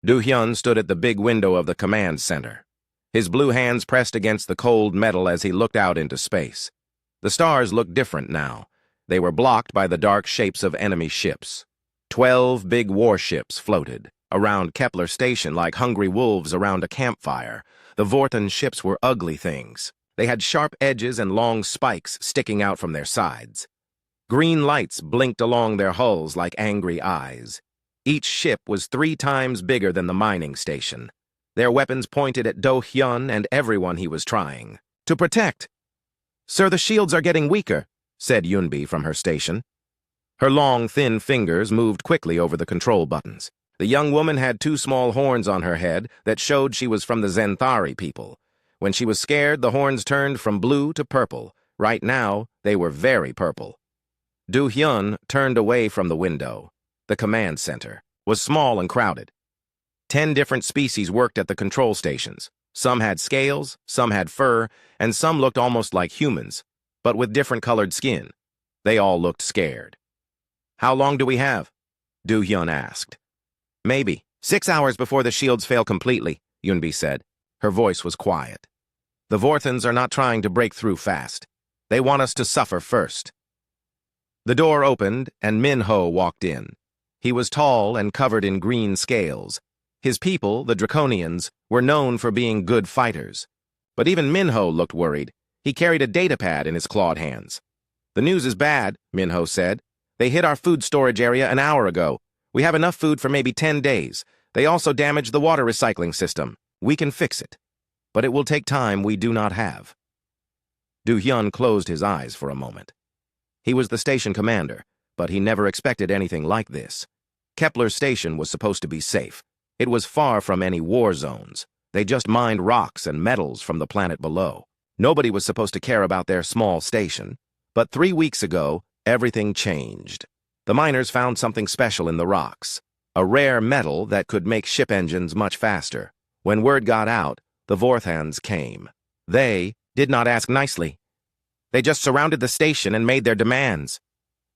Do-hyun stood at the big window of the command center. His blue hands pressed against the cold metal as he looked out into space. The stars looked different now. They were blocked by the dark shapes of enemy ships. 12 big warships floated around Kepler Station like hungry wolves around a campfire. The Vorthan ships were ugly things. They had sharp edges and long spikes sticking out from their sides. Green lights blinked along their hulls like angry eyes. Each ship was 3 times bigger than the mining station. Their weapons pointed at Do-hyun and everyone he was trying to protect. "Sir, the shields are getting weaker," said Yunbi from her station. Her long, thin fingers moved quickly over the control buttons. The young woman had 2 small horns on her head that showed she was from the Zenthari people. When she was scared, the horns turned from blue to purple. Right now, they were very purple. Do-hyun turned away from the window. The command center was small and crowded. 10 different species worked at the control stations. Some had scales, some had fur, and some looked almost like humans, but with different colored skin. They all looked scared. "How long do we have?" Do-hyun asked. "Maybe 6 hours before the shields fail completely," Yunbi said. Her voice was quiet. "The Vorthans are not trying to break through fast. They want us to suffer first." The door opened, and Min-ho walked in. He was tall and covered in green scales. His people, the Draconians, were known for being good fighters. But even Min-ho looked worried. He carried a datapad in his clawed hands. "The news is bad," Min-ho said. "They hit our food storage area an hour ago. We have enough food for maybe 10 days. They also damaged the water recycling system. We can fix it. But it will take time we do not have." Do-hyun closed his eyes for a moment. He was the station commander, but he never expected anything like this. Kepler Station was supposed to be safe. It was far from any war zones. They just mined rocks and metals from the planet below. Nobody was supposed to care about their small station. But 3 weeks ago, everything changed. The miners found something special in the rocks, a rare metal that could make ship engines much faster. When word got out, the Vorthans came. They did not ask nicely. They just surrounded the station and made their demands.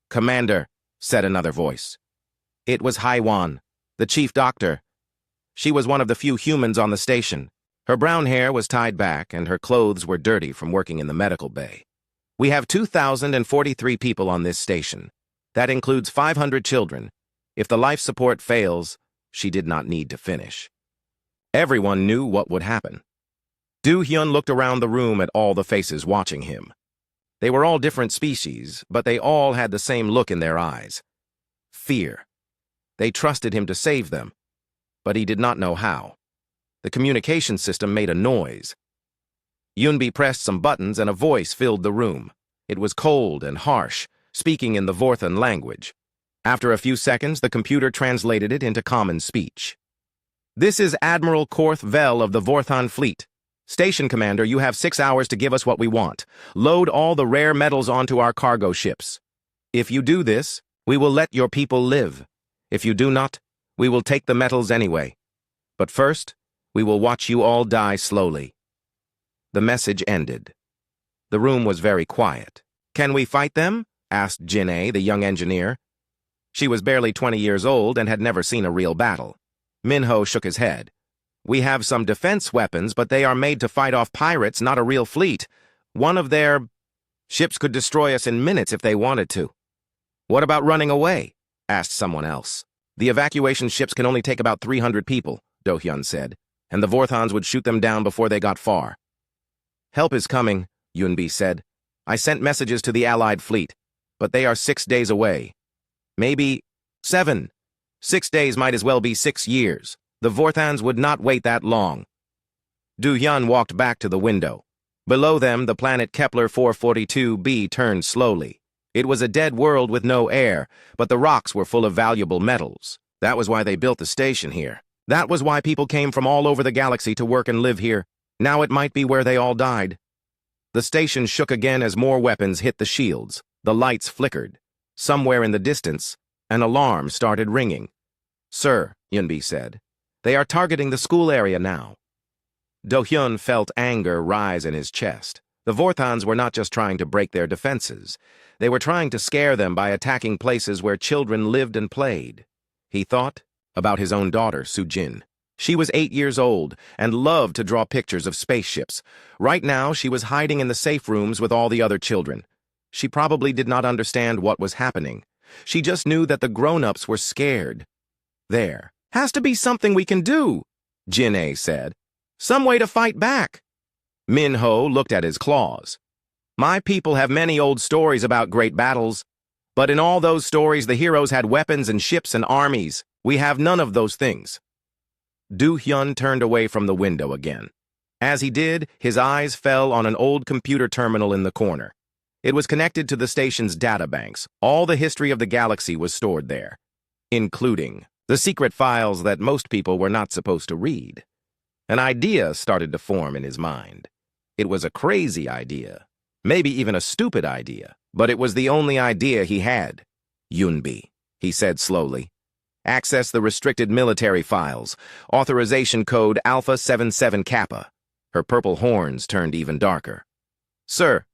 "Commander," said another voice. It was Haiwan, the chief doctor. She was one of the few humans on the station. Her brown hair was tied back, and her clothes were dirty from working in the medical bay. "We have 2,043 people on this station. That includes 500 children. If the life support fails," she did not need to finish. Everyone knew what would happen. Do-hyun looked around the room at all the faces watching him. They were all different species, but they all had the same look in their eyes. Fear. They trusted him to save them, but he did not know how. The communication system made a noise. Yunbi pressed some buttons and a voice filled the room. It was cold and harsh, speaking in the Vorthan language. After a few seconds, the computer translated it into common speech. "This is Admiral Korth Vel of the Vorthan Fleet. Station Commander, you have 6 hours to give us what we want. Load all the rare metals onto our cargo ships. If you do this, we will let your people live. If you do not, we will take the metals anyway. But first, we will watch you all die slowly." The message ended. The room was very quiet. "Can we fight them?" asked Jin-ae, the young engineer. She was barely 20 years old and had never seen a real battle. Min-ho shook his head. "We have some defense weapons, but they are made to fight off pirates, not a real fleet. One of their ships could destroy us in minutes if they wanted to." "What about running away?" asked someone else. "The evacuation ships can only take about 300 people, Do-hyun said, "and the Vorthans would shoot them down before they got far." "Help is coming," Yunbi said. "I sent messages to the Allied fleet, but they are 6 days away. Maybe 7. 6 days might as well be 6 years. The Vorthans would not wait that long." Do-hyun walked back to the window. Below them, the planet Kepler 442b turned slowly. It was a dead world with no air, but the rocks were full of valuable metals. That was why they built the station here. That was why people came from all over the galaxy to work and live here. Now it might be where they all died. The station shook again as more weapons hit the shields. The lights flickered. Somewhere in the distance, an alarm started ringing. "Sir," Yunbi said, "they are targeting the school area now." Do-hyun felt anger rise in his chest. The Vorthans were not just trying to break their defenses. They were trying to scare them by attacking places where children lived and played. He thought about his own daughter, Sujin. She was 8 years old and loved to draw pictures of spaceships. Right now, she was hiding in the safe rooms with all the other children. She probably did not understand what was happening. She just knew that the grown-ups were scared. There has to be something we can do, Jin-A said. Some way to fight back. Min-Ho looked at his claws. My people have many old stories about great battles, but in all those stories the heroes had weapons and ships and armies. We have none of those things. Do-hyun turned away from the window again. As he did, his eyes fell on an old computer terminal in the corner. It was connected to the station's databanks. All the history of the galaxy was stored there, including the secret files that most people were not supposed to read. An idea started to form in his mind. It was a crazy idea, maybe even a stupid idea, but it was the only idea he had. Yunbi, he said slowly. Access the restricted military files. Authorization code Alpha 77 Kappa. Her purple horns turned even darker. Sir,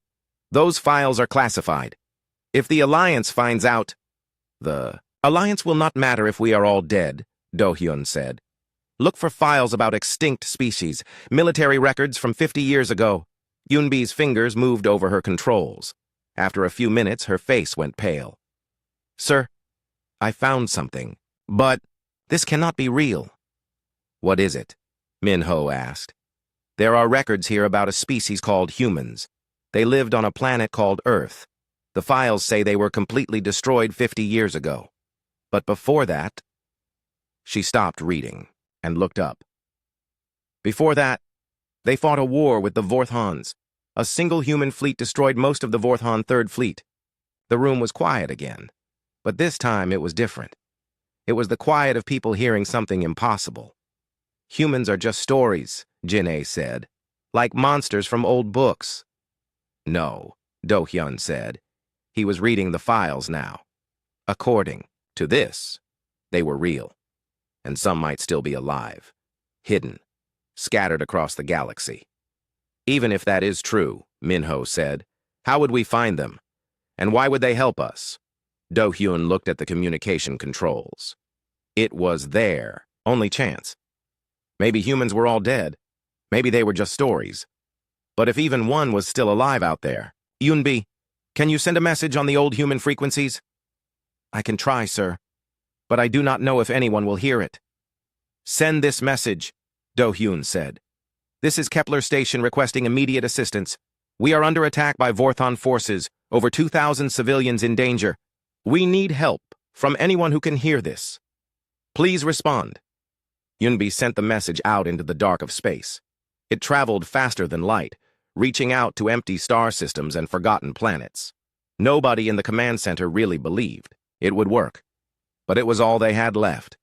those files are classified. If the Alliance finds out... The Alliance will not matter if we are all dead, Do-hyun said. Look for files about extinct species, military records from 50 years ago. Yunbi's fingers moved over her controls. After a few minutes, her face went pale. Sir, I found something. But this cannot be real. What is it? Min-Ho asked. There are records here about a species called humans. They lived on a planet called Earth. The files say they were completely destroyed 50 years ago. But before that... She stopped reading and looked up. Before that, they fought a war with the Vorthons. A single human fleet destroyed most of the Vorthon Third Fleet. The room was quiet again, but this time it was different. It was the quiet of people hearing something impossible. Humans are just stories, Jin-A said, like monsters from old books. No, Do-hyun said. He was reading the files now. According to this, they were real, and some might still be alive, hidden, scattered across the galaxy. Even if that is true, Min-Ho said, how would we find them? And why would they help us? Do-hyun looked at the communication controls. It was their only chance. Maybe humans were all dead. Maybe they were just stories. But if even one was still alive out there, Yunbi, can you send a message on the old human frequencies? I can try, sir, but I do not know if anyone will hear it. Send this message, Do-hyun said. This is Kepler Station requesting immediate assistance. We are under attack by Vorthon forces, over 2,000 civilians in danger. We need help from anyone who can hear this. Please respond. Yunbi sent the message out into the dark of space. It traveled faster than light, reaching out to empty star systems and forgotten planets. Nobody in the command center really believed it would work, but it was all they had left.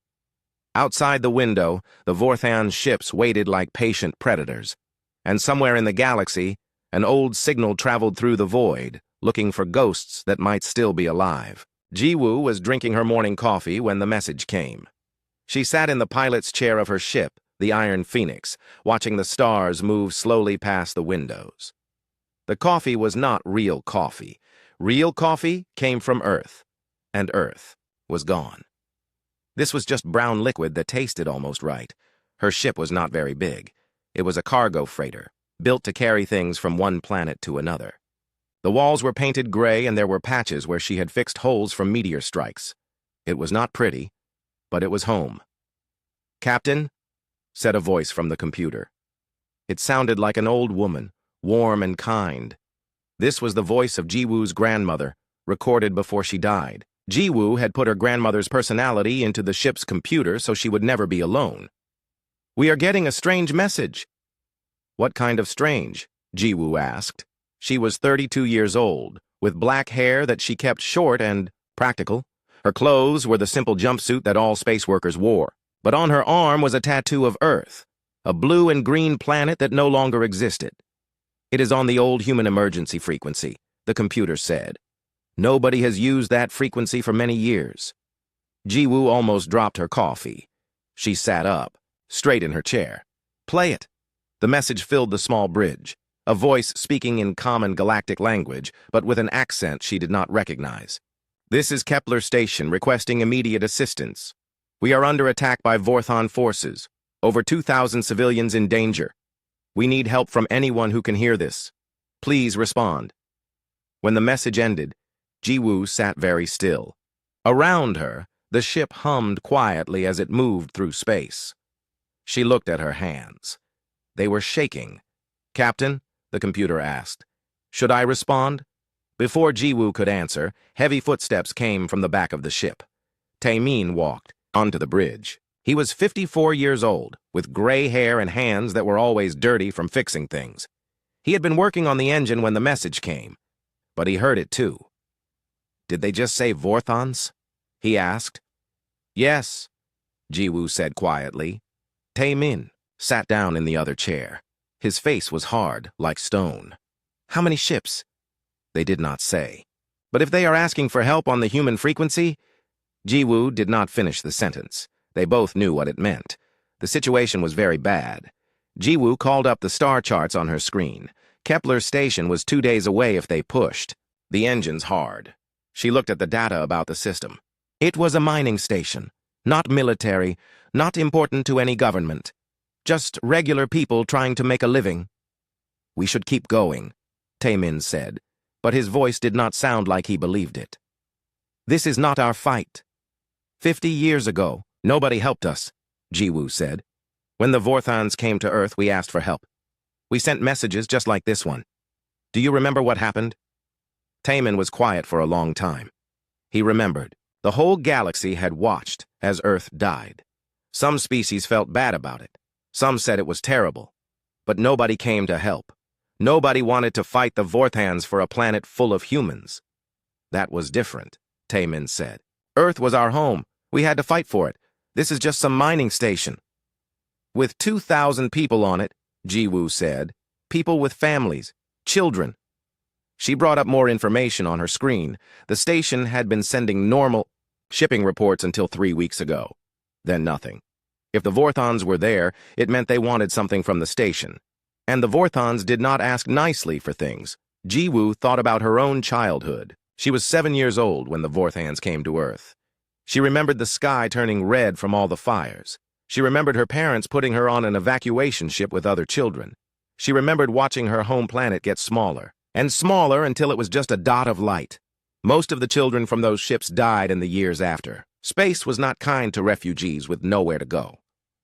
Outside the window, the Vorthon ships waited like patient predators, and somewhere in the galaxy, an old signal traveled through the void, looking for ghosts that might still be alive. Ji-woo was drinking her morning coffee when the message came. She sat in the pilot's chair of her ship, the Iron Phoenix, watching the stars move slowly past the windows. The coffee was not real coffee. Real coffee came from Earth, and Earth was gone. This was just brown liquid that tasted almost right. Her ship was not very big. It was a cargo freighter, built to carry things from one planet to another. The walls were painted gray and there were patches where she had fixed holes from meteor strikes. It was not pretty, but it was home. Captain, said a voice from the computer. It sounded like an old woman, warm and kind. This was the voice of Ji-woo's grandmother, recorded before she died. Ji-woo had put her grandmother's personality into the ship's computer so she would never be alone. We are getting a strange message. What kind of strange? Ji-woo asked. She was 32 years old, with black hair that she kept short and practical. Her clothes were the simple jumpsuit that all space workers wore, but on her arm was a tattoo of Earth, a blue and green planet that no longer existed. It is on the old human emergency frequency, the computer said. Nobody has used that frequency for many years. Ji-woo almost dropped her coffee. She sat up, straight in her chair. Play it. The message filled the small bridge, a voice speaking in common galactic language, but with an accent she did not recognize. This is Kepler Station requesting immediate assistance. We are under attack by Vorthon forces. Over 2,000 civilians in danger. We need help from anyone who can hear this. Please respond. When the message ended, Jiwoo sat very still. Around her, the ship hummed quietly as it moved through space. She looked at her hands. They were shaking. "Captain," the computer asked, "should I respond?" Before Jiwoo could answer, heavy footsteps came from the back of the ship. Taemin walked onto the bridge. He was 54 years old, with gray hair and hands that were always dirty from fixing things. He had been working on the engine when the message came, but he heard it too. "Did they just say Vorthons?" he asked. "Yes," Jiwoo said quietly. Taemin sat down in the other chair. His face was hard, like stone. "How many ships?" They did not say. "But if they are asking for help on the human frequency?" Jiwoo did not finish the sentence. They both knew what it meant. The situation was very bad. Jiwoo called up the star charts on her screen. Kepler's station was 2 days away if they pushed. The engine's hard. She looked at the data about the system. It was a mining station. Not military, not important to any government. Just regular people trying to make a living. "We should keep going," Taemin said, but his voice did not sound like he believed it. "This is not our fight. 50 years ago, nobody helped us," Jiwoo said. "When the Vorthons came to Earth, we asked for help. We sent messages just like this one. Do you remember what happened?" Taemin was quiet for a long time. He remembered. The whole galaxy had watched as Earth died. Some species felt bad about it. Some said it was terrible. But nobody came to help. Nobody wanted to fight the Vorthans for a planet full of humans. "That was different," Taemin said. "Earth was our home. We had to fight for it. This is just some mining station." "With 2,000 people on it," Jiwoo said. "People with families, children." She brought up more information on her screen. The station had been sending normal shipping reports until 3 weeks ago. Then nothing. If the Vorthons were there, it meant they wanted something from the station. And the Vorthons did not ask nicely for things. Jiwoo thought about her own childhood. She was 7 years old when the Vorthans came to Earth. She remembered the sky turning red from all the fires. She remembered her parents putting her on an evacuation ship with other children. She remembered watching her home planet get smaller, and smaller until it was just a dot of light. Most of the children from those ships died in the years after. Space was not kind to refugees with nowhere to go.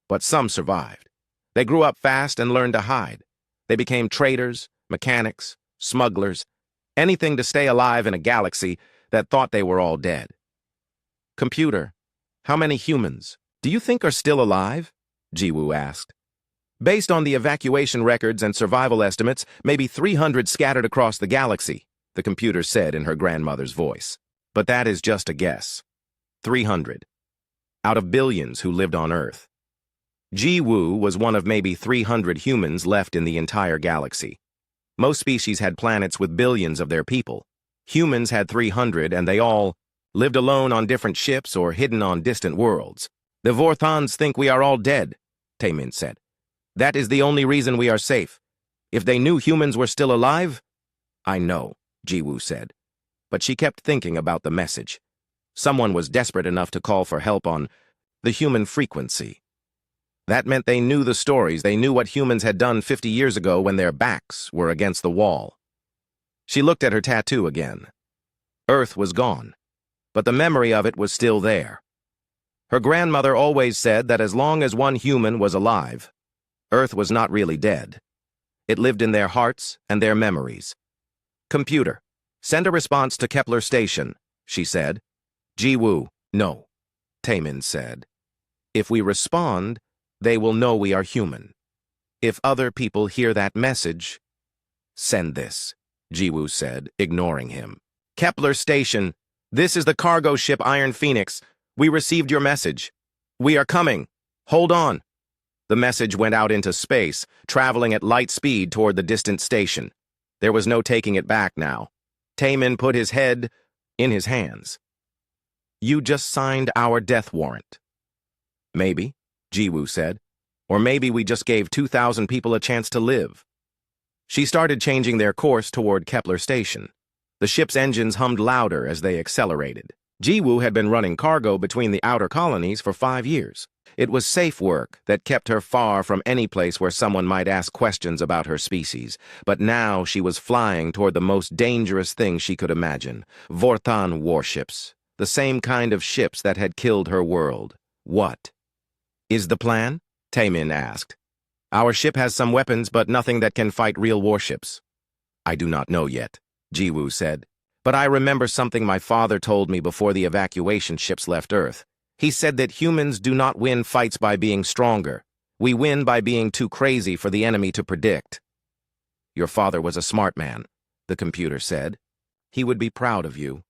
But some survived. They grew up fast and learned to hide. They became traders, mechanics, smugglers, anything to stay alive in a galaxy that thought they were all dead. "Computer, how many humans do you think are still alive?" Jiwoo asked. "Based on the evacuation records and survival estimates, maybe 300 scattered across the galaxy," the computer said in her grandmother's voice. "But that is just a guess. 300. Out of billions who lived on Earth. Jiwoo was one of maybe 300 humans left in the entire galaxy. Most species had planets with billions of their people. Humans had 300, and they all lived alone on different ships or hidden on distant worlds. "The Vorthons think we are all dead," Taemin said. "That is the only reason we are safe. If they knew humans were still alive—" "I know," Jiwoo said. But she kept thinking about the message. Someone was desperate enough to call for help on the human frequency. That meant they knew the stories. They knew what humans had done 50 years ago when their backs were against the wall. She looked at her tattoo again. Earth was gone, but the memory of it was still there. Her grandmother always said that as long as one human was alive, Earth was not really dead. It lived in their hearts and their memories. "Computer, send a response to Kepler Station," she said. "Jiwoo, no," Taemin said. "If we respond, they will know we are human. If other people hear that message—" "Send this," Jiwoo said, ignoring him. "Kepler Station, this is the cargo ship Iron Phoenix. We received your message. We are coming. Hold on." The message went out into space, traveling at light speed toward the distant station. There was no taking it back now. Taemin put his head in his hands. "You just signed our death warrant." "Maybe," Jiwoo said. "Or maybe we just gave 2,000 people a chance to live." She started changing their course toward Kepler Station. The ship's engines hummed louder as they accelerated. Jiwoo had been running cargo between the outer colonies for 5 years. It was safe work that kept her far from any place where someone might ask questions about her species. But now she was flying toward the most dangerous thing she could imagine. Vorthan warships. The same kind of ships that had killed her world. What is the plan? Taemin asked. Our ship has some weapons, but nothing that can fight real warships. I do not know yet, Jiwoo said. But I remember something my father told me before the evacuation ships left Earth. He said that humans do not win fights by being stronger. We win by being too crazy for the enemy to predict. Your father was a smart man, the computer said. He would be proud of you.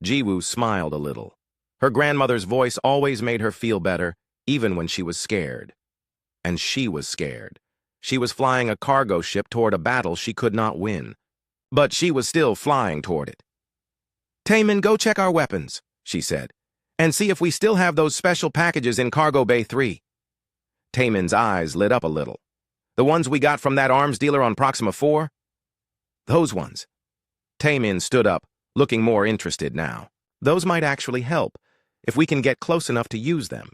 Jiwoo smiled a little. Her grandmother's voice always made her feel better, even when she was scared. And she was scared. She was flying a cargo ship toward a battle she could not win. But she was still flying toward it. Taemin, go check our weapons, she said, and see if we still have those special packages in Cargo Bay 3. Taemin's eyes lit up a little. The ones we got from that arms dealer on Proxima 4? Those ones. Taemin stood up, looking more interested now. Those might actually help, if we can get close enough to use them.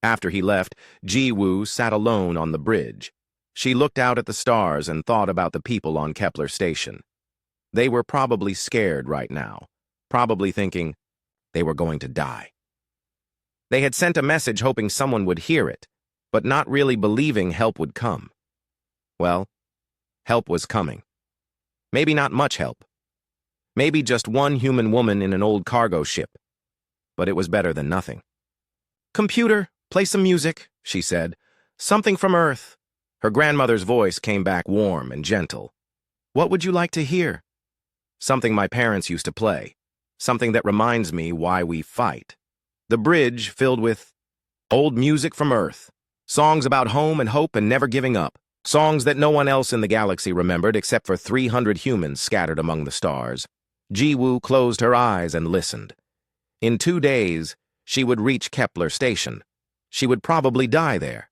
After he left, Jiwoo sat alone on the bridge. She looked out at the stars and thought about the people on Kepler Station. They were probably scared right now, probably thinking they were going to die. They had sent a message hoping someone would hear it, but not really believing help would come. Well, help was coming. Maybe not much help. Maybe just one human woman in an old cargo ship. But it was better than nothing. Computer, play some music, she said. Something from Earth. Her grandmother's voice came back warm and gentle. What would you like to hear? Something my parents used to play. Something that reminds me why we fight. The bridge filled with old music from Earth. Songs about home and hope and never giving up. Songs that no one else in the galaxy remembered except for 300 humans scattered among the stars. Jiwoo closed her eyes and listened. In 2 days, she would reach Kepler Station. She would probably die there.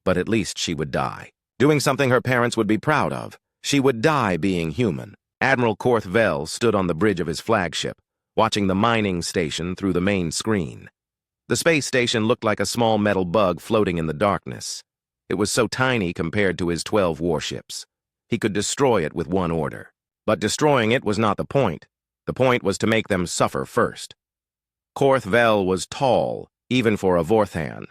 But at least she would die. Doing something her parents would be proud of. She would die being human. Admiral Korth Vel stood on the bridge of his flagship, watching the mining station through the main screen. The space station looked like a small metal bug floating in the darkness. It was so tiny compared to his 12 warships. He could destroy it with one order. But destroying it was not the point. The point was to make them suffer first. Korth Vel was tall, even for a Vorthan.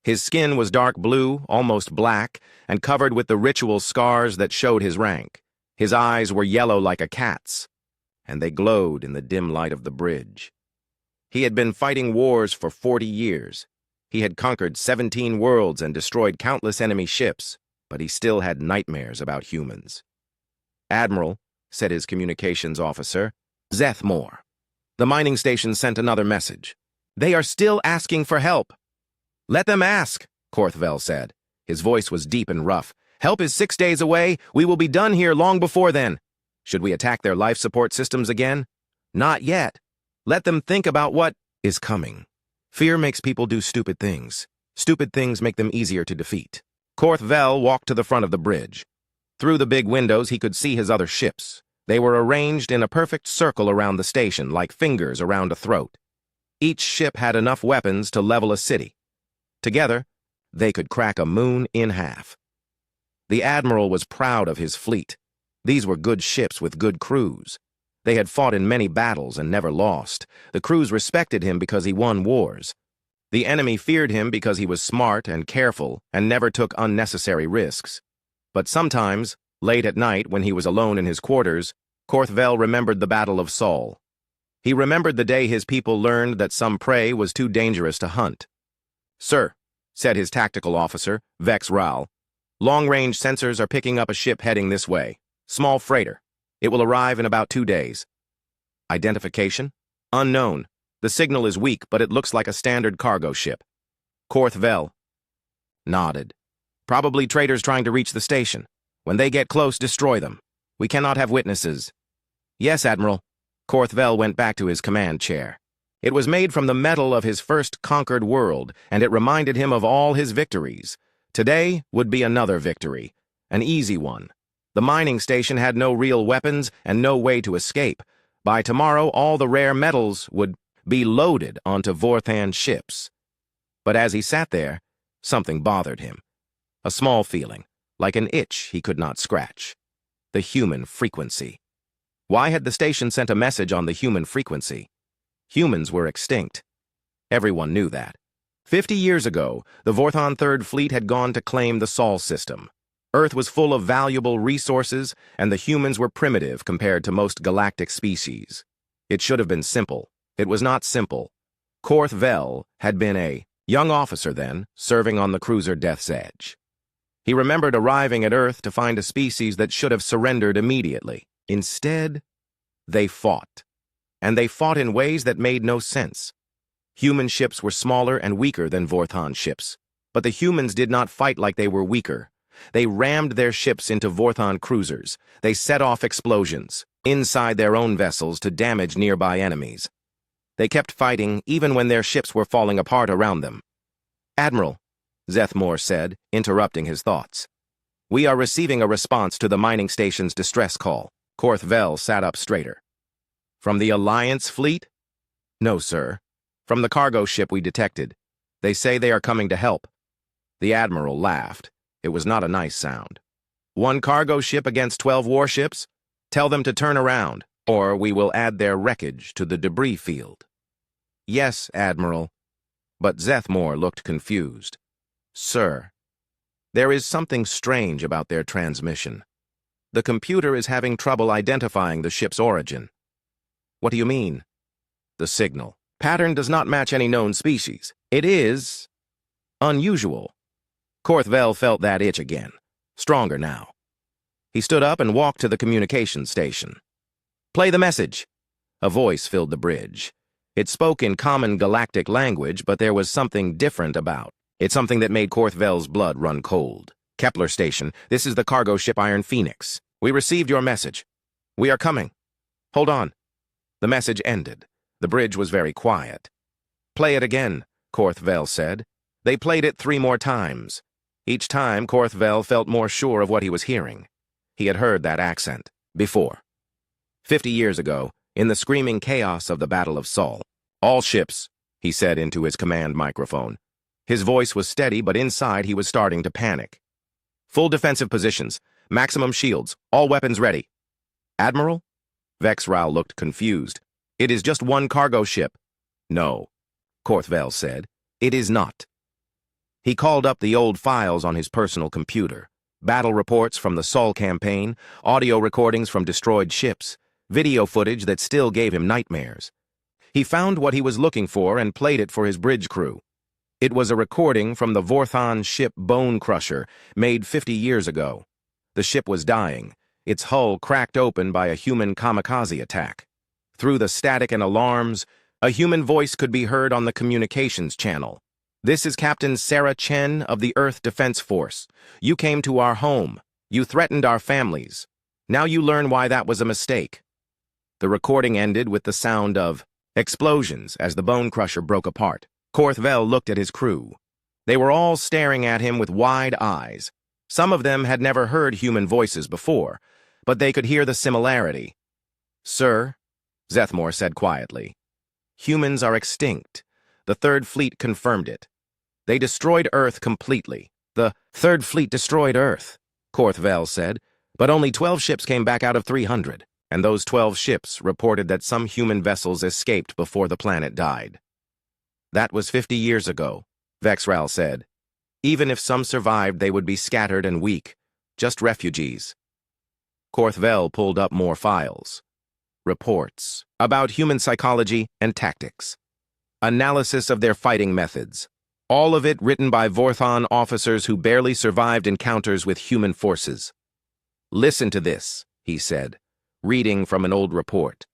His skin was dark blue, almost black, and covered with the ritual scars that showed his rank. His eyes were yellow like a cat's, and they glowed in the dim light of the bridge. He had been fighting wars for 40 years. He had conquered 17 worlds and destroyed countless enemy ships, but he still had nightmares about humans. Admiral, said his communications officer, Zethmore. The mining station sent another message. They are still asking for help. Let them ask, Korth Vel said. His voice was deep and rough. Help is 6 days away. We will be done here long before then. Should we attack their life support systems again? Not yet. Let them think about what is coming. Fear makes people do stupid things. Stupid things make them easier to defeat. Korth Vel walked to the front of the bridge. Through the big windows, he could see his other ships. They were arranged in a perfect circle around the station, like fingers around a throat. Each ship had enough weapons to level a city. Together, they could crack a moon in half. The Admiral was proud of his fleet. These were good ships with good crews. They had fought in many battles and never lost. The crews respected him because he won wars. The enemy feared him because he was smart and careful and never took unnecessary risks. But sometimes, late at night when he was alone in his quarters, Korth Vel remembered the Battle of Sol. He remembered the day his people learned that some prey was too dangerous to hunt. Sir, said his tactical officer, Vex Ral, long-range sensors are picking up a ship heading this way. Small freighter. It will arrive in about 2 days. Identification? Unknown. The signal is weak, but it looks like a standard cargo ship. Korth Vel nodded. Probably traders trying to reach the station. When they get close, destroy them. We cannot have witnesses. Yes, Admiral. Korth Vel went back to his command chair. It was made from the metal of his first conquered world, and it reminded him of all his victories. Today would be another victory, an easy one. The mining station had no real weapons and no way to escape. By tomorrow, all the rare metals would be loaded onto Vorthan ships. But as he sat there, something bothered him. A small feeling, like an itch he could not scratch. The human frequency. Why had the station sent a message on the human frequency? Humans were extinct. Everyone knew that. 50 years ago, the Vorthon Third Fleet had gone to claim the Sol system. Earth was full of valuable resources, and the humans were primitive compared to most galactic species. It should have been simple. It was not simple. Korth Vel had been a young officer then, serving on the cruiser Death's Edge. He remembered arriving at Earth to find a species that should have surrendered immediately. Instead, they fought. And they fought in ways that made no sense. Human ships were smaller and weaker than Vorthon ships, but the humans did not fight like they were weaker. They rammed their ships into Vorthon cruisers. They set off explosions inside their own vessels to damage nearby enemies. They kept fighting even when their ships were falling apart around them. "Admiral," Zethmore said, interrupting his thoughts. "We are receiving a response to the mining station's distress call." Korth Vel sat up straighter. "From the Alliance fleet?" "No, sir. From the cargo ship we detected. They say they are coming to help." The Admiral laughed. It was not a nice sound. "One cargo ship against 12 warships? Tell them to turn around, or we will add their wreckage to the debris field." "Yes, Admiral." But Zethmore looked confused. "Sir, there is something strange about their transmission. The computer is having trouble identifying the ship's origin." "What do you mean?" "The signal pattern does not match any known species. It is unusual." Korth Vel felt that itch again, stronger now. He stood up and walked to the communications station. "Play the message." A voice filled the bridge. It spoke in common galactic language, but there was something different about it, something that made Korth Vel's blood run cold. "Kepler Station, this is the cargo ship Iron Phoenix. We received your message. We are coming. Hold on." The message ended. The bridge was very quiet. "Play it again," Korth Vel said. They played it 3 more times. Each time, Korth Vel felt more sure of what he was hearing. He had heard that accent before. 50 years ago, in the screaming chaos of the Battle of Sol. "All ships," he said into his command microphone. His voice was steady, but inside he was starting to panic. "Full defensive positions. Maximum shields. All weapons ready." "Admiral?" Vexrau looked confused. "It is just one cargo ship." "No," Korth Vel said. "It is not." He called up the old files on his personal computer. Battle reports from the Sol campaign, audio recordings from destroyed ships, video footage that still gave him nightmares. He found what he was looking for and played it for his bridge crew. It was a recording from the Vorthon ship Bone Crusher, made 50 years ago. The ship was dying, its hull cracked open by a human kamikaze attack. Through the static and alarms, a human voice could be heard on the communications channel. "This is Captain Sarah Chen of the Earth Defense Force. You came to our home. You threatened our families. Now you learn why that was a mistake." The recording ended with the sound of explosions as the Bone Crusher broke apart. Korth Vel looked at his crew. They were all staring at him with wide eyes. Some of them had never heard human voices before, but they could hear the similarity. "Sir," Zethmore said quietly, "humans are extinct. The Third Fleet confirmed it. They destroyed Earth completely." "The Third Fleet destroyed Earth," Korth Vel said, "but only 12 ships came back out of 300, and those 12 ships reported that some human vessels escaped before the planet died." "That was 50 years ago," Vexrau said. "Even if some survived, they would be scattered and weak, just refugees." Korth Vel pulled up more files. Reports about human psychology and tactics. Analysis of their fighting methods. All of it written by Vorthon officers who barely survived encounters with human forces. "Listen to this," he said, reading from an old report.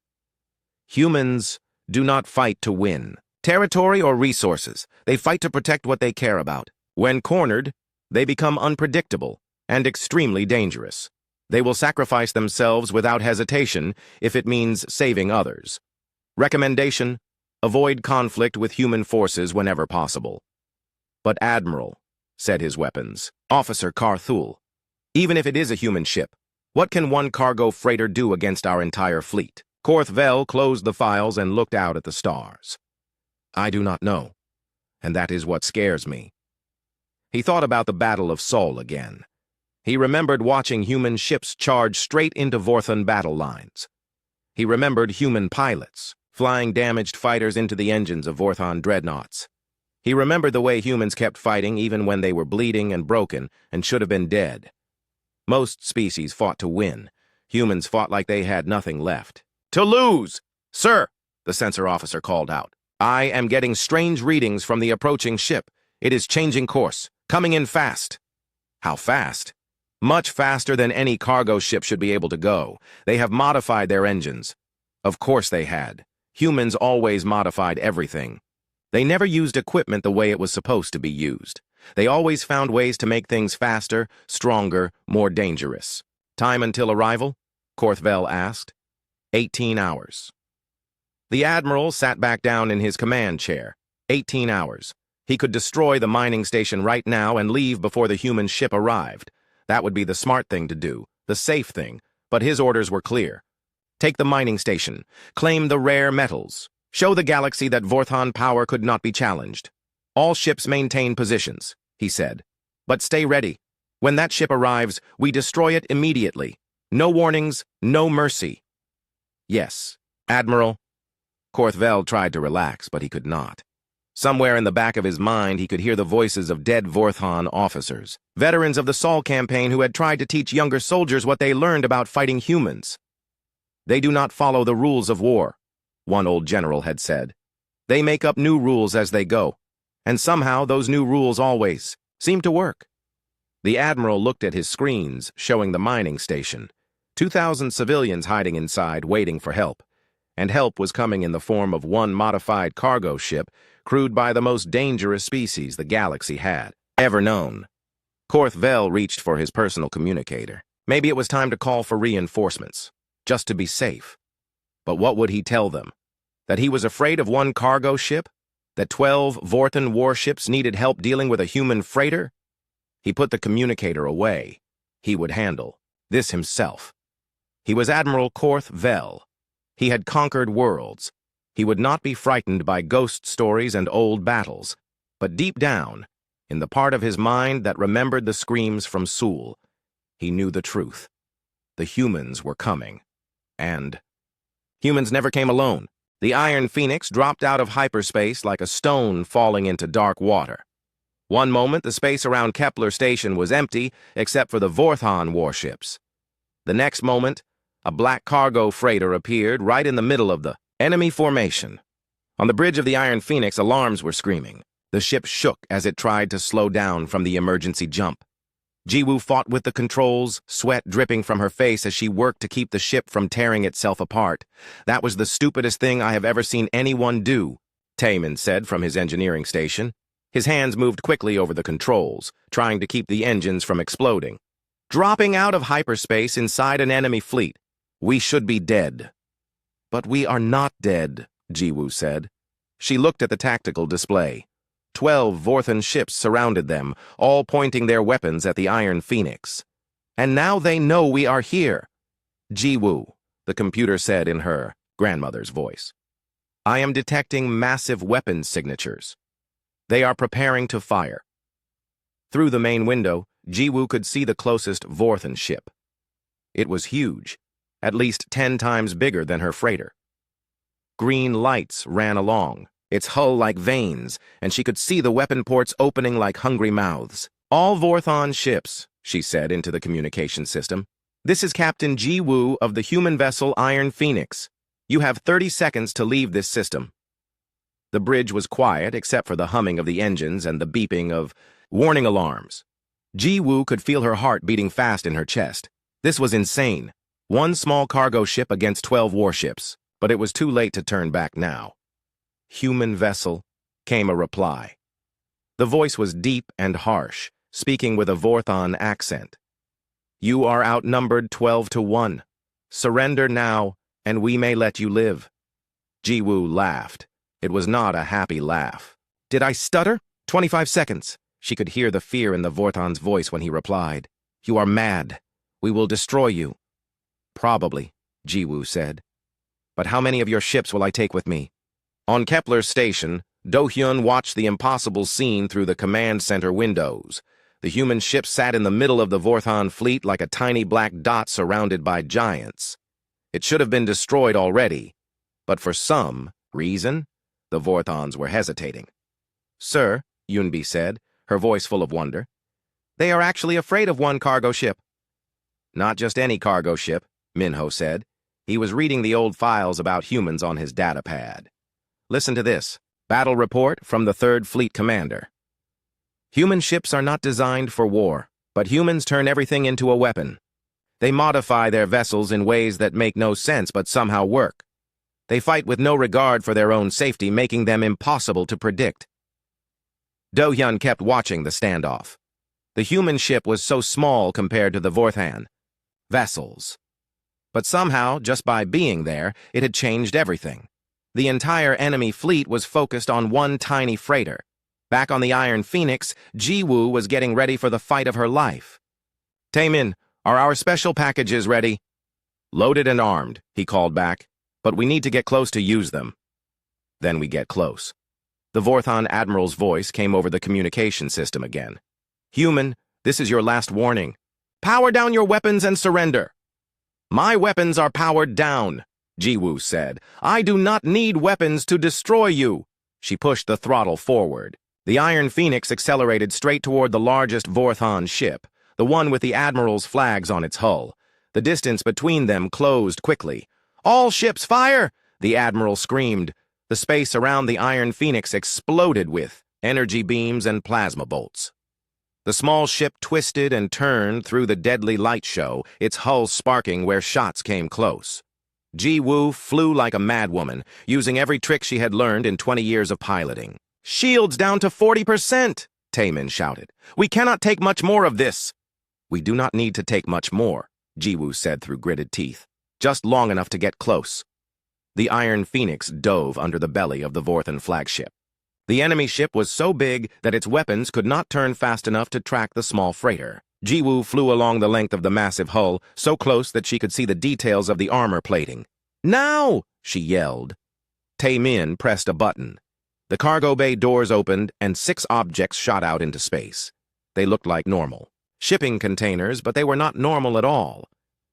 "Humans do not fight to win territory or resources. They fight to protect what they care about. When cornered, they become unpredictable and extremely dangerous. They will sacrifice themselves without hesitation if it means saving others. Recommendation: avoid conflict with human forces whenever possible." "But Admiral," said his weapons, Officer Carthul, "even if it is a human ship, what can one cargo freighter do against our entire fleet?" Korth Vel closed the files and looked out at the stars. "I do not know. and that is what scares me. He thought about the Battle of Sol again. He remembered watching human ships charge straight into Vorthon battle lines. He remembered human pilots, flying damaged fighters into the engines of Vorthon dreadnoughts. He remembered the way humans kept fighting even when they were bleeding and broken and should have been dead. Most species fought to win. Humans fought like they had nothing left. "To lose! Sir!" the sensor officer called out. "I am getting strange readings from the approaching ship. It is changing course, coming in fast." "How fast?" "Much faster than any cargo ship should be able to go. They have modified their engines." Of course they had. Humans always modified everything. They never used equipment the way it was supposed to be used. They always found ways to make things faster, stronger, more dangerous. "Time until arrival?" Korthvel asked. 18 hours. The Admiral sat back down in his command chair. 18 hours. He could destroy the mining station right now and leave before the human ship arrived. That would be the smart thing to do, the safe thing, but his orders were clear. Take the mining station. Claim the rare metals. Show the galaxy that Vorthon power could not be challenged. All ships maintain positions, he said. But stay ready. When that ship arrives, we destroy it immediately. No warnings, no mercy. Yes, Admiral. Korthvel tried to relax, but he could not. Somewhere in the back of his mind, he could hear the voices of dead Vorthon officers, veterans of the Sol campaign who had tried to teach younger soldiers what they learned about fighting humans. "They do not follow the rules of war," one old general had said. "They make up new rules as they go, and somehow those new rules always seem to work." The Admiral looked at his screens showing the mining station. 2,000 civilians hiding inside, waiting for help. And help was coming in the form of one modified cargo ship crewed by the most dangerous species the galaxy had ever known. Korthvel reached for his personal communicator. Maybe it was time to call for reinforcements, just to be safe. But what would he tell them? That he was afraid of one cargo ship? That 12 Vorthon warships needed help dealing with a human freighter? He put the communicator away. He would handle this himself. He was Admiral Korthvel. He had conquered worlds. He would not be frightened by ghost stories and old battles. But deep down, in the part of his mind that remembered the screams from Sul, he knew the truth. The humans were coming. And humans never came alone. The Iron Phoenix dropped out of hyperspace like a stone falling into dark water. One moment, the space around Kepler Station was empty, except for the Vorthon warships. The next moment, a black cargo freighter appeared right in the middle of the enemy formation. On the bridge of the Iron Phoenix, alarms were screaming. The ship shook as it tried to slow down from the emergency jump. Jiwoo fought with the controls, sweat dripping from her face as she worked to keep the ship from tearing itself apart. "That was the stupidest thing I have ever seen anyone do," Taemin said from his engineering station. His hands moved quickly over the controls, trying to keep the engines from exploding. "Dropping out of hyperspace inside an enemy fleet. We should be dead." "But we are not dead," Jiwoo said. She looked at the tactical display. 12 Vorthon ships surrounded them, all pointing their weapons at the Iron Phoenix. "And now they know we are here." "Jiwoo," the computer said in her grandmother's voice. "I am detecting massive weapons signatures. They are preparing to fire." Through the main window, Jiwoo could see the closest Vorthon ship. It was huge, at least 10 times bigger than her freighter. Green lights ran along, its hull like veins, and she could see the weapon ports opening like hungry mouths. "All Vorthon ships," she said into the communication system. "This is Captain Jiwoo of the human vessel Iron Phoenix. You have 30 seconds to leave this system." The bridge was quiet except for the humming of the engines and the beeping of warning alarms. Jiwoo could feel her heart beating fast in her chest. This was insane. One small cargo ship against 12 warships, but it was too late to turn back now. "Human vessel," came a reply. The voice was deep and harsh, speaking with a Vorthon accent. "You are outnumbered 12-1. Surrender now, and we may let you live." Jiwoo laughed. It was not a happy laugh. "Did I stutter? 25 seconds." She could hear the fear in the Vorthon's voice when he replied. "You are mad. We will destroy you." "Probably," Jiwoo said. "But how many of your ships will I take with me?" On Kepler's station, Do-hyun watched the impossible scene through the command center windows. The human ship sat in the middle of the Vorthon fleet like a tiny black dot surrounded by giants. It should have been destroyed already, but for some reason, the Vorthons were hesitating. "Sir," Yunbi said, her voice full of wonder, "they are actually afraid of one cargo ship." "Not just any cargo ship," Minho said. He was reading the old files about humans on his data pad. "Listen to this. Battle report from the 3rd Fleet Commander. Human ships are not designed for war, but humans turn everything into a weapon. They modify their vessels in ways that make no sense but somehow work. They fight with no regard for their own safety, making them impossible to predict." Do-hyun kept watching the standoff. The human ship was so small compared to the Vorthan vessels. But somehow, just by being there, it had changed everything. The entire enemy fleet was focused on one tiny freighter. Back on the Iron Phoenix, Ji-woo was getting ready for the fight of her life. "Taemin, are our special packages ready?" "Loaded and armed," he called back. "But we need to get close to use them." Then we get close. The Vorthon Admiral's voice came over the communication system again. "Human, this is your last warning. Power down your weapons and surrender." "My weapons are powered down," Ji-woo said. "I do not need weapons to destroy you." She pushed the throttle forward. The Iron Phoenix accelerated straight toward the largest Vorthon ship, the one with the Admiral's flags on its hull. The distance between them closed quickly. "All ships fire!" the Admiral screamed. The space around the Iron Phoenix exploded with energy beams and plasma bolts. The small ship twisted and turned through the deadly light show, its hull sparking where shots came close. Ji-woo flew like a madwoman, using every trick she had learned in 20 years of piloting. "Shields down to 40%, Taemin shouted. "We cannot take much more of this." "We do not need to take much more," Ji-woo said through gritted teeth. "Just long enough to get close." The Iron Phoenix dove under the belly of the Vorthon flagship. The enemy ship was so big that its weapons could not turn fast enough to track the small freighter. Ji-woo flew along the length of the massive hull, so close that she could see the details of the armor plating. "Now!" she yelled. Taemin pressed a button. The cargo bay doors opened, and 6 objects shot out into space. They looked like normal shipping containers, but they were not normal at all.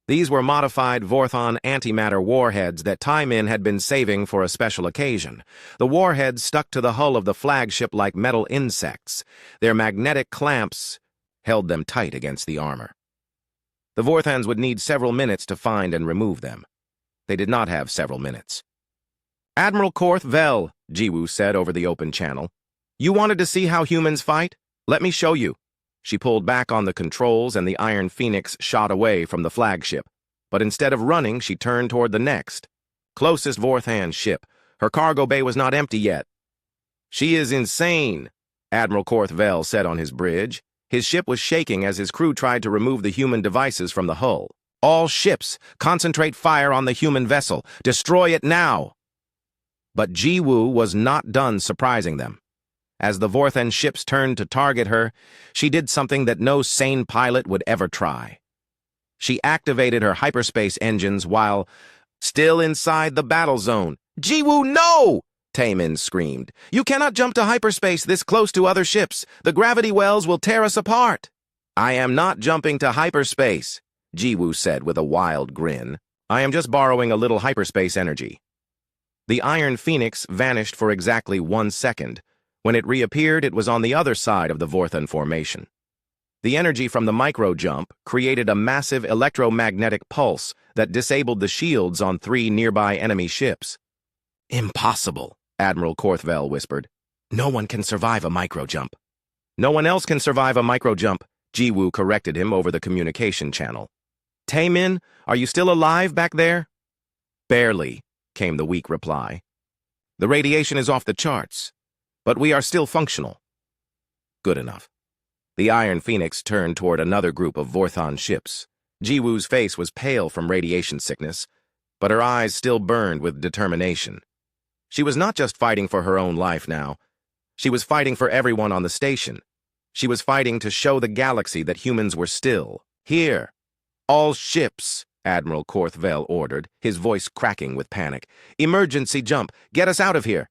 These were modified Vorthon antimatter warheads that Taemin had been saving for a special occasion. The warheads stuck to the hull of the flagship like metal insects. Their magnetic clamps held them tight against the armor. The Vorthans would need several minutes to find and remove them. They did not have several minutes. "Admiral Korth Vel," Ji-woo said over the open channel. "You wanted to see how humans fight? Let me show you." She pulled back on the controls and the Iron Phoenix shot away from the flagship. But instead of running, she turned toward the next closest Vorthan ship. Her cargo bay was not empty yet. "She is insane," Admiral Korth Vel said on his bridge. His ship was shaking as his crew tried to remove the human devices from the hull. "All ships, concentrate fire on the human vessel. Destroy it now." But Ji-woo was not done surprising them. As the Vorthan ships turned to target her, she did something that no sane pilot would ever try. She activated her hyperspace engines while still inside the battle zone. "Ji-woo, no!" Taemin screamed. "You cannot jump to hyperspace this close to other ships. The gravity wells will tear us apart." "I am not jumping to hyperspace," Ji-woo said with a wild grin. "I am just borrowing a little hyperspace energy." The Iron Phoenix vanished for exactly 1 second. When it reappeared, it was on the other side of the Vorthon formation. The energy from the micro-jump created a massive electromagnetic pulse that disabled the shields on 3 nearby enemy ships. "Impossible," Admiral Korth Vel whispered. "No one can survive a micro-jump." "No one else can survive a micro-jump," Ji-woo corrected him over the communication channel. "Taemin, are you still alive back there?" "Barely," came the weak reply. "The radiation is off the charts, but we are still functional." "Good enough." The Iron Phoenix turned toward another group of Vorthon ships. Ji-woo's face was pale from radiation sickness, but her eyes still burned with determination. She was not just fighting for her own life now. She was fighting for everyone on the station. She was fighting to show the galaxy that humans were still here. "All ships," Admiral Korth Vel ordered, his voice cracking with panic. "Emergency jump. Get us out of here."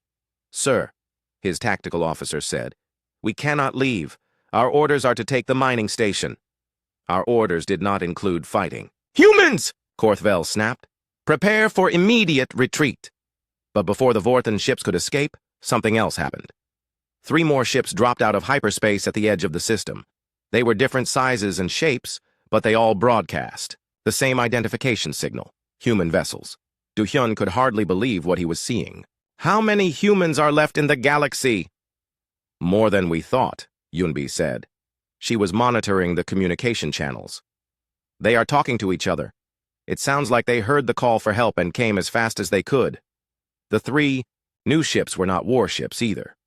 "Sir," his tactical officer said. "We cannot leave. Our orders are to take the mining station." Our orders did not include fighting. "Humans!" Korthvel snapped. "Prepare for immediate retreat." But before the Vorthan ships could escape, something else happened. 3 more ships dropped out of hyperspace at the edge of the system. They were different sizes and shapes, but they all broadcast the same identification signal: human vessels. Du-hyun could hardly believe what he was seeing. "How many humans are left in the galaxy?" "More than we thought," Yunbi said. She was monitoring the communication channels. "They are talking to each other. It sounds like they heard the call for help and came as fast as they could." The 3 new ships were not warships either.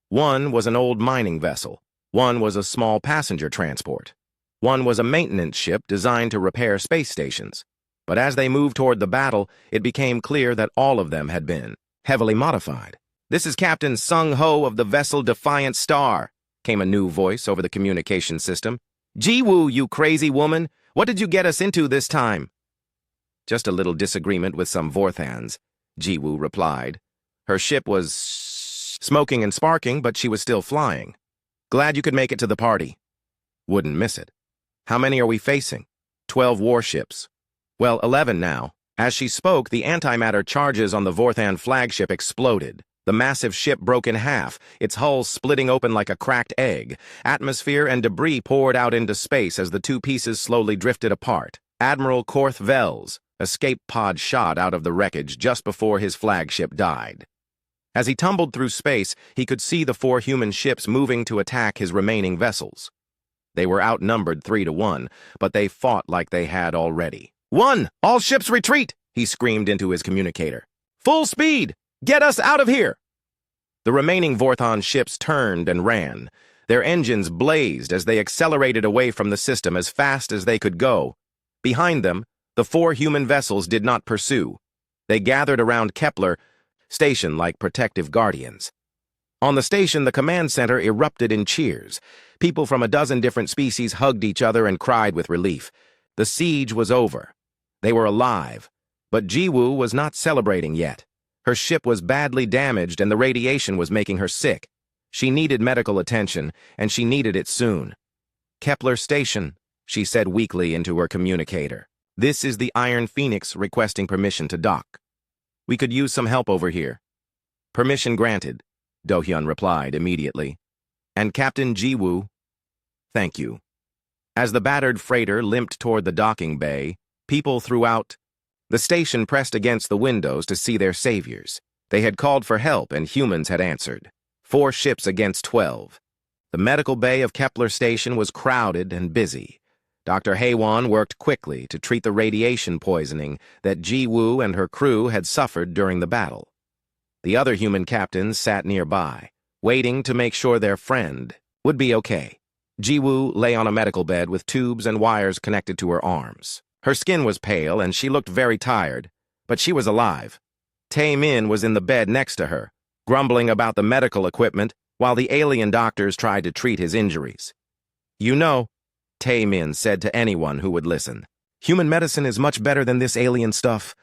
One was an old mining vessel. One was a small passenger transport. One was a maintenance ship designed to repair space stations. But as they moved toward the battle, it became clear that all of them had been heavily modified. "This is Captain Sung-ho of the vessel Defiant Star," came a new voice over the communication system. "Jiwoo, you crazy woman! What did you get us into this time?" "Just a little disagreement with some Vorthans," Jiwoo replied. Her ship was smoking and sparking, but she was still flying. "Glad you could make it to the party." "Wouldn't miss it." "How many are we facing?" 12 warships. "Well, 11 now." As she spoke, the antimatter charges on the Vorthan flagship exploded. The massive ship broke in half, its hull splitting open like a cracked egg. Atmosphere and debris poured out into space as the 2 pieces slowly drifted apart. Admiral Korthvel's escape pod shot out of the wreckage just before his flagship died. As he tumbled through space, he could see the 4 human ships moving to attack his remaining vessels. They were outnumbered 3 to 1, but they fought like they had already. "1! All ships retreat!" he screamed into his communicator. "Full speed! Get us out of here!" The remaining Vorthon ships turned and ran. Their engines blazed as they accelerated away from the system as fast as they could go. Behind them, the 4 human vessels did not pursue. They gathered around Kepler station like protective guardians. On the station, the command center erupted in cheers. People from a dozen different species hugged each other and cried with relief. The siege was over. They were alive. But Jiwoo was not celebrating yet. Her ship was badly damaged and the radiation was making her sick. She needed medical attention, and she needed it soon. "Kepler Station," she said weakly into her communicator. "This is the Iron Phoenix requesting permission to dock. We could use some help over here." "Permission granted," Do-hyun replied immediately. "And Captain Jiwoo, thank you." As the battered freighter limped toward the docking bay, people throughout the station pressed against the windows to see their saviors. They had called for help and humans had answered. 4 ships against 12. The medical bay of Kepler Station was crowded and busy. Dr. Haewon worked quickly to treat the radiation poisoning that Jiwoo and her crew had suffered during the battle. The other human captains sat nearby, waiting to make sure their friend would be okay. Jiwoo lay on a medical bed with tubes and wires connected to her arms. Her skin was pale and she looked very tired, but she was alive. Tae-min was in the bed next to her, grumbling about the medical equipment while the alien doctors tried to treat his injuries. "You know," Tae-min said to anyone who would listen, "human medicine is much better than this alien stuff.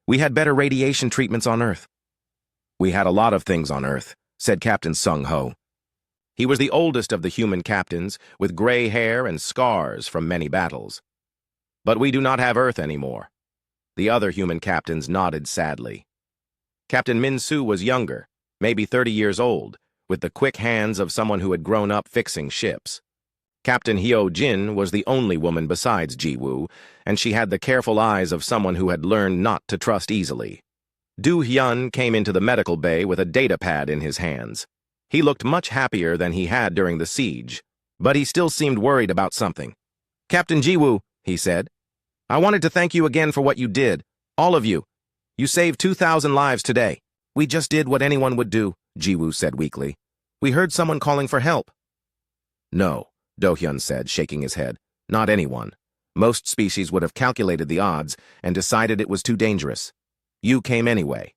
We had better radiation treatments on Earth." "We had a lot of things on Earth," said Captain Sung-ho. He was the oldest of the human captains, with gray hair and scars from many battles. "But we do not have Earth anymore." The other human captains nodded sadly. Captain Min-soo was younger, maybe 30 years old, with the quick hands of someone who had grown up fixing ships. Captain Hyo-jin was the only woman besides Jiwoo, and she had the careful eyes of someone who had learned not to trust easily. Du-hyun came into the medical bay with a data pad in his hands. He looked much happier than he had during the siege, but he still seemed worried about something. "Captain Jiwoo," he said, "I wanted to thank you again for what you did. All of you. You saved 2,000 lives today." "We just did what anyone would do," Jiwoo said weakly. "We heard someone calling for help." "No," Do-hyun said, shaking his head. "Not anyone. Most species would have calculated the odds and decided it was too dangerous. You came anyway."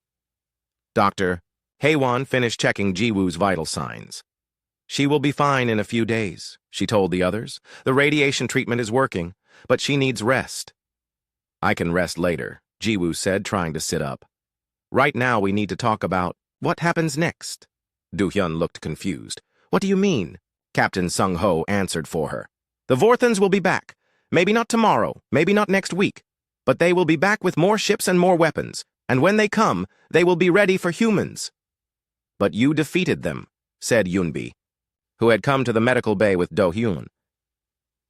Dr. Haewon finished checking Jiwoo's vital signs. "She will be fine in a few days," she told the others. "The radiation treatment is working, but she needs rest." "I can rest later," Jiwoo said, trying to sit up. "Right now we need to talk about what happens next." Du-hyun looked confused. What do you mean? Captain Sung-ho answered for her. The Vorthons will be back. Maybe not tomorrow, maybe not next week. But they will be back with more ships and more weapons. And when they come, they will be ready for humans. But you defeated them, said Yunbi, who had come to the medical bay with Do-hyun.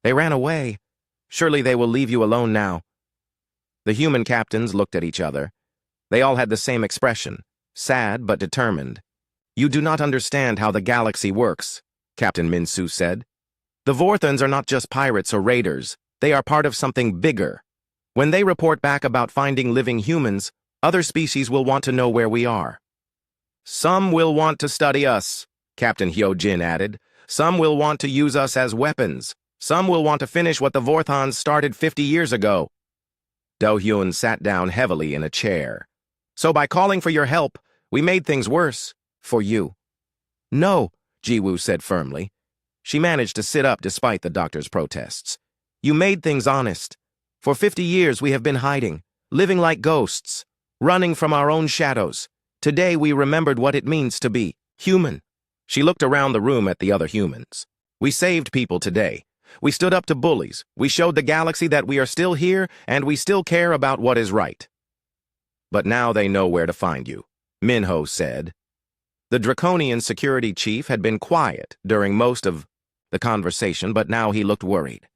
They ran away. Surely they will leave you alone now. The human captains looked at each other. They all had the same expression, sad but determined. You do not understand how the galaxy works, Captain Min-soo said. The Vorthons are not just pirates or raiders. They are part of something bigger. When they report back about finding living humans, other species will want to know where we are. Some will want to study us, Captain Hyo-jin added. Some will want to use us as weapons. Some will want to finish what the Vorthons started 50 years ago. Do-hyun sat down heavily in a chair. So by calling for your help, we made things worse. For you. No, Ji-woo said firmly. She managed to sit up despite the doctor's protests. You made things honest. For 50 years we have been hiding, living like ghosts, running from our own shadows. Today we remembered what it means to be human. She looked around the room at the other humans. We saved people today. We stood up to bullies. We showed the galaxy that we are still here and we still care about what is right. But now they know where to find you, Minho said. The draconian security chief had been quiet during most of the conversation, but now he looked worried.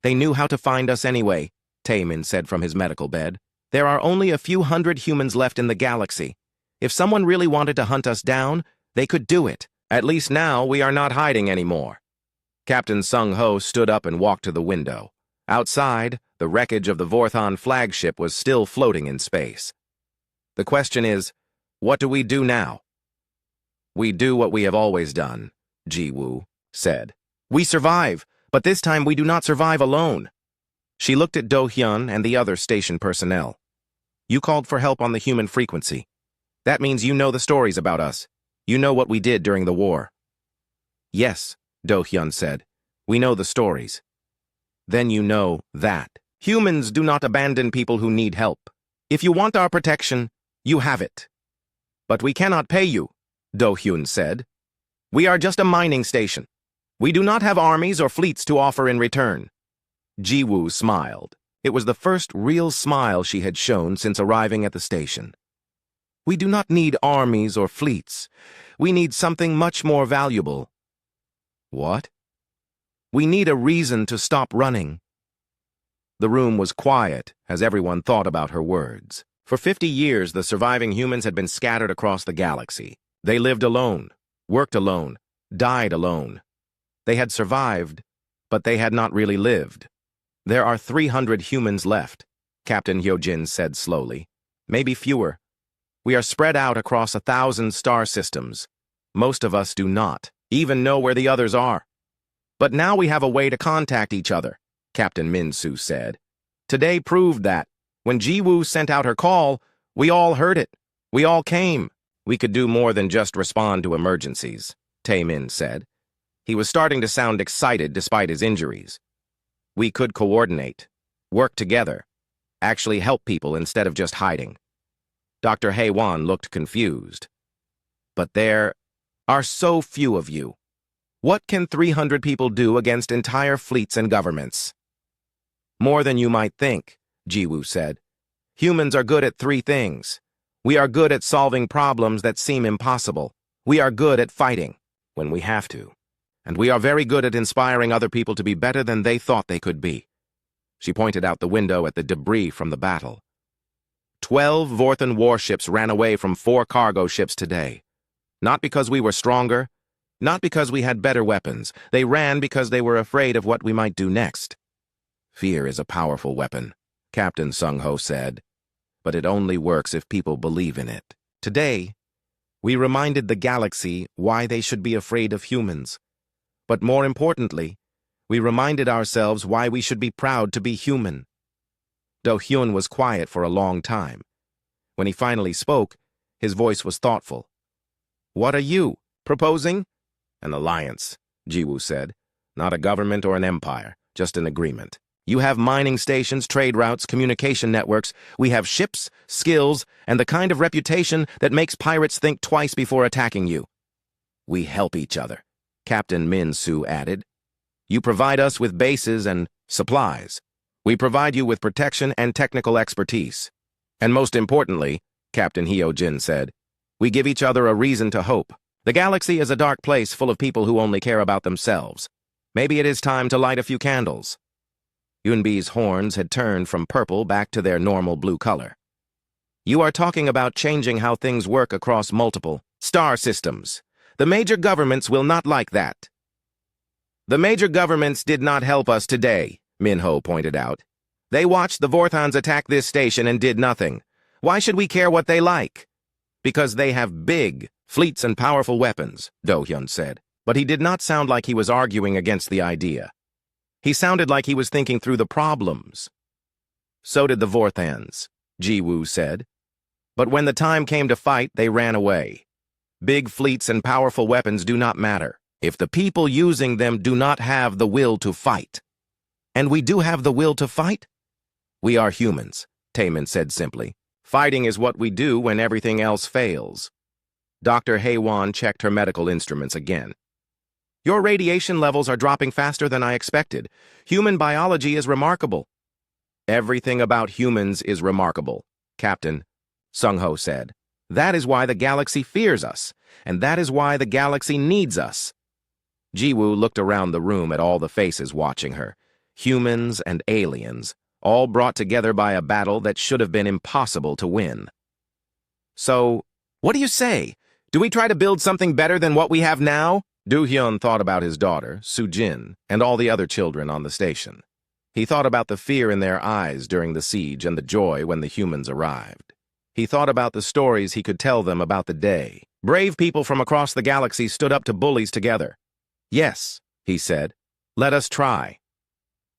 They knew how to find us anyway, Taemin said from his medical bed. There are only a few hundred humans left in the galaxy. If someone really wanted to hunt us down, they could do it. At least now we are not hiding anymore. Captain Sung-ho stood up and walked to the window. Outside, the wreckage of the Vorthon flagship was still floating in space. The question is, what do we do now? We do what we have always done, Ji-woo said. We survive, but this time we do not survive alone. She looked at Do-hyun and the other station personnel. You called for help on the human frequency. That means you know the stories about us. You know what we did during the war. Yes, Do-hyun said. We know the stories. Then you know that humans do not abandon people who need help. If you want our protection, you have it. But we cannot pay you, Do-hyun said. We are just a mining station. We do not have armies or fleets to offer in return. Ji-woo smiled. It was the first real smile she had shown since arriving at the station. We do not need armies or fleets. We need something much more valuable. What? We need a reason to stop running. The room was quiet as everyone thought about her words. For 50 years, the surviving humans had been scattered across the galaxy. They lived alone, worked alone, died alone. They had survived, but they had not really lived. There are 300 humans left, Captain Hyo-jin said slowly. Maybe fewer. We are spread out across 1,000 star systems. Most of us do not even know where the others are. But now we have a way to contact each other, Captain Min-soo said. Today proved that. When Ji-woo sent out her call, we all heard it. We all came. We could do more than just respond to emergencies, Taemin said. He was starting to sound excited despite his injuries. We could coordinate, work together, actually help people instead of just hiding. Dr. Hae-won looked confused. But there are so few of you. What can 300 people do against entire fleets and governments? More than you might think, Ji-woo said. Humans are good at 3 things. We are good at solving problems that seem impossible. We are good at fighting when we have to. And we are very good at inspiring other people to be better than they thought they could be. She pointed out the window at the debris from the battle. 12 Vorthon warships ran away from 4 cargo ships today. Not because we were stronger, not because we had better weapons. They ran because they were afraid of what we might do next. Fear is a powerful weapon, Captain Sung-ho said. But it only works if people believe in it. Today, we reminded the galaxy why they should be afraid of humans. But more importantly, we reminded ourselves why we should be proud to be human. Do-hyun was quiet for a long time. When he finally spoke, his voice was thoughtful. What are you proposing? An alliance, Ji-woo said. Not a government or an empire, just an agreement. You have mining stations, trade routes, communication networks. We have ships, skills, and the kind of reputation that makes pirates think twice before attacking you. We help each other, Captain Min-Su added. You provide us with bases and supplies. We provide you with protection and technical expertise. And most importantly, Captain Hyojin said, we give each other a reason to hope. The galaxy is a dark place full of people who only care about themselves. Maybe it is time to light a few candles. Yunbi's horns had turned from purple back to their normal blue color. You are talking about changing how things work across multiple star systems. The major governments will not like that. The major governments did not help us today, Minho pointed out. They watched the Vorthons attack this station and did nothing. Why should we care what they like? Because they have big fleets and powerful weapons, Do-hyun said. But he did not sound like he was arguing against the idea. He sounded like he was thinking through the problems. So did the Vorthans, Ji-woo said. But when the time came to fight, they ran away. Big fleets and powerful weapons do not matter if the people using them do not have the will to fight. And we do have the will to fight? We are humans, Taemin said simply. Fighting is what we do when everything else fails. Dr. Haewon checked her medical instruments again. Your radiation levels are dropping faster than I expected. Human biology is remarkable. Everything about humans is remarkable, Captain, Sung-ho said. That is why the galaxy fears us, and that is why the galaxy needs us. Ji-woo looked around the room at all the faces watching her, humans and aliens, all brought together by a battle that should have been impossible to win. So, what do you say? Do we try to build something better than what we have now? Do-hyun thought about his daughter, Soo-jin, and all the other children on the station. He thought about the fear in their eyes during the siege and the joy when the humans arrived. He thought about the stories he could tell them about the day. Brave people from across the galaxy stood up to bullies together. Yes, he said, let us try.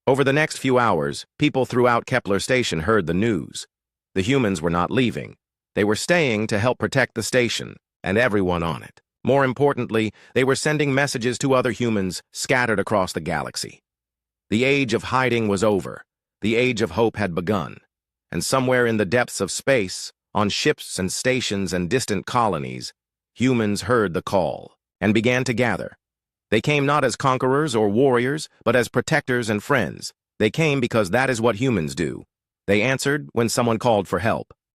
Over the next few hours, people throughout Kepler Station heard the news. The humans were not leaving. They were staying to help protect the station and everyone on it. More importantly, they were sending messages to other humans scattered across the galaxy. The age of hiding was over. The age of hope had begun. And somewhere in the depths of space, on ships and stations and distant colonies, humans heard the call and began to gather. They came not as conquerors or warriors, but as protectors and friends. They came because that is what humans do. They answered when someone called for help.